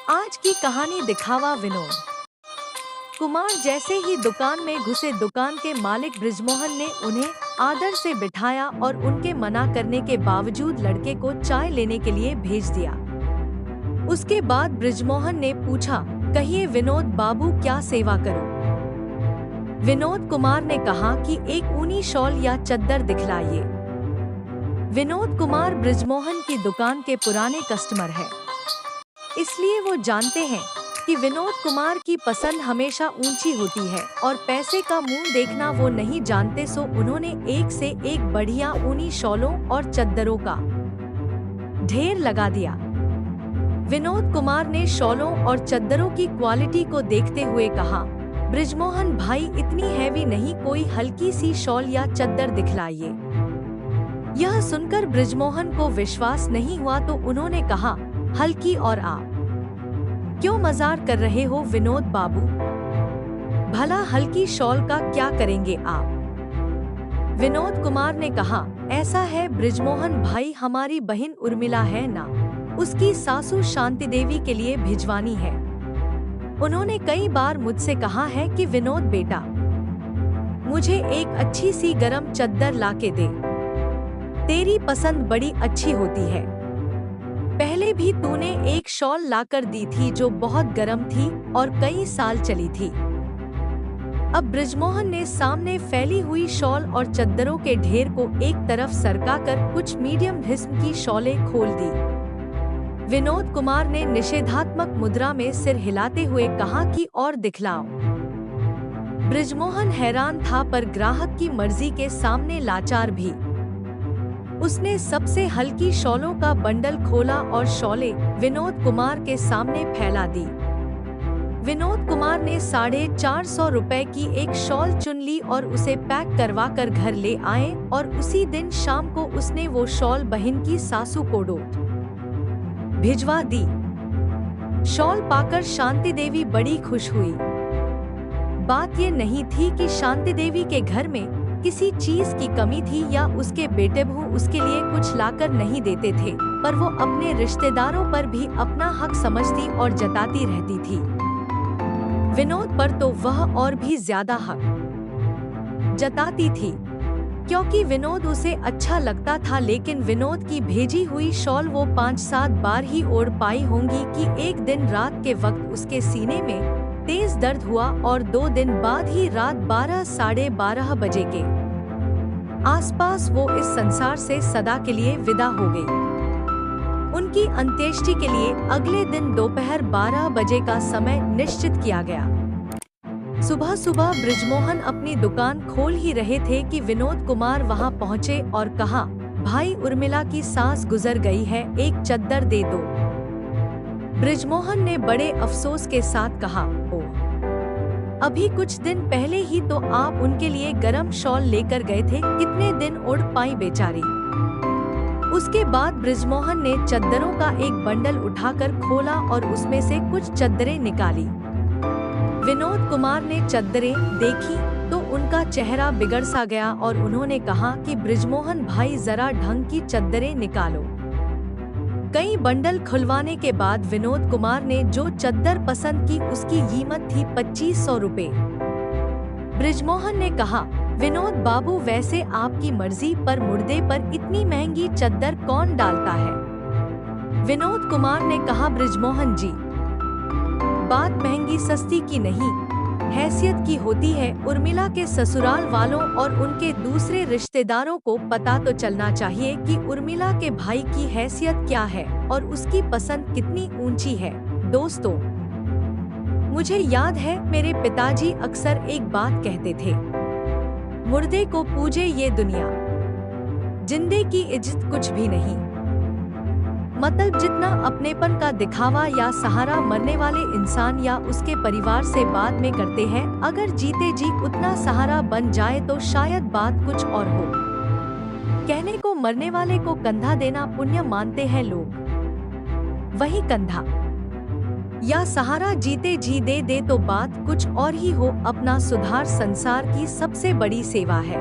आज की कहानी दिखावा विनोद कुमार जैसे ही दुकान में घुसे, दुकान के मालिक बृजमोहन ने उन्हें आदर से बिठाया और उनके मना करने के बावजूद लड़के को चाय लेने के लिए भेज दिया। उसके बाद बृजमोहन ने पूछा, कहिए विनोद बाबू, क्या सेवा करूं? विनोद कुमार ने कहा कि एक ऊनी शॉल या चद्दर दिखलाइए। विनोद कुमार बृजमोहन की दुकान के पुराने कस्टमर हैं, इसलिए वो जानते हैं कि विनोद कुमार की पसंद हमेशा ऊंची होती है और पैसे का मुंह देखना वो नहीं जानते। सो उन्होंने एक से एक बढ़िया ऊनी शॉलों और चद्दरों का ढेर लगा दिया। विनोद कुमार ने शॉलों और चद्दरों की क्वालिटी को देखते हुए कहा, बृजमोहन भाई, इतनी हैवी नहीं, कोई हल्की सी शॉल या चद्दर दिखलाइए। यह सुनकर बृजमोहन को विश्वास नहीं हुआ तो उन्होंने कहा, हल्की? और आप क्यों मजाक कर रहे हो विनोद बाबू? भला हल्की शॉल का क्या करेंगे आप? विनोद कुमार ने कहा, ऐसा है बृजमोहन भाई, हमारी बहन उर्मिला है ना, उसकी सासू शांति देवी के लिए भिजवानी है। उन्होंने कई बार मुझसे कहा है कि विनोद बेटा, मुझे एक अच्छी सी गरम चद्दर लाके दे, तेरी पसंद बड़ी अच्छी होती है। पहले भी तूने एक शॉल लाकर दी थी जो बहुत गर्म थी और कई साल चली थी। अब बृजमोहन ने सामने फैली हुई शॉल और चद्दरों के ढेर को एक तरफ सरकाकर कुछ मीडियम किस्म की शॉलें खोल दी। विनोद कुमार ने निषेधात्मक मुद्रा में सिर हिलाते हुए कहा कि और दिखलाओ। बृजमोहन हैरान था पर ग्राहक की मर्जी के सामने लाचार भी। उसने सबसे हल्की शॉलों का बंडल खोला और शॉलें विनोद कुमार के सामने फैला दी। विनोद कुमार ने 450 रुपए की एक शॉल चुन ली और उसे पैक करवा कर घर ले आए और उसी दिन शाम को उसने वो शॉल बहन की सासू को भिजवा दी। शॉल पाकर शांति देवी बड़ी खुश हुई। बात ये नहीं थी कि शांति देवी के घर में किसी चीज की कमी थी या उसके बेटे बहू उसके लिए कुछ लाकर नहीं देते थे, पर वो अपने रिश्तेदारों पर भी अपना हक समझती और जताती रहती थी। विनोद पर तो वह और भी ज्यादा हक जताती थी, क्योंकि विनोद उसे अच्छा लगता था। लेकिन विनोद की भेजी हुई शॉल वो 5-7 बार ही ओढ़ पाई होंगी कि एक दिन रात के वक्त उसके सीने में तेज दर्द हुआ और 2 दिन बाद ही रात 12-12:30 बजे के आसपास वो इस संसार से सदा के लिए विदा हो गई। उनकी अंत्येष्टि के लिए अगले दिन दोपहर 12 बजे का समय निश्चित किया गया। सुबह सुबह बृजमोहन अपनी दुकान खोल ही रहे थे कि विनोद कुमार वहां पहुंचे और कहा, भाई उर्मिला की सास गुजर गई है, एक चद्दर दे दो। बृजमोहन ने बड़े अफसोस के साथ कहा, ओह, अभी कुछ दिन पहले ही तो आप उनके लिए गरम शॉल लेकर गए थे, कितने दिन ओढ़ पाई बेचारी। उसके बाद बृजमोहन ने चद्दरों का एक बंडल उठाकर खोला और उसमें से कुछ चद्दरें निकाली। विनोद कुमार ने चद्दरें देखी तो उनका चेहरा बिगड़ सा गया और उन्होंने कहा कि बृजमोहन भाई, जरा ढंग की चद्दरें निकालो। कई बंडल खुलवाने के बाद विनोद कुमार ने जो चद्दर पसंद की उसकी कीमत थी 2500 रुपए। बृजमोहन ने कहा, विनोद बाबू, वैसे आपकी मर्जी, पर मुर्दे पर इतनी महंगी चद्दर कौन डालता है? विनोद कुमार ने कहा, बृजमोहन जी, बात महंगी सस्ती की नहीं, हैसियत की होती है। उर्मिला के ससुराल वालों और उनके दूसरे रिश्तेदारों को पता तो चलना चाहिए कि उर्मिला के भाई की हैसियत क्या है और उसकी पसंद कितनी ऊंची है। दोस्तों, मुझे याद है मेरे पिताजी अक्सर एक बात कहते थे, मुर्दे को पूजे ये दुनिया, जिंदे की इज्जत कुछ भी नहीं। मतलब जितना अपनेपन का दिखावा या सहारा मरने वाले इंसान या उसके परिवार से बाद में करते हैं, अगर जीते जी उतना सहारा बन जाए तो शायद बात कुछ और हो। कहने को मरने वाले को कंधा देना पुण्य मानते हैं लोग, वही कंधा या सहारा जीते जी दे तो बात कुछ और ही हो। अपना सुधार संसार की सबसे बड़ी सेवा है।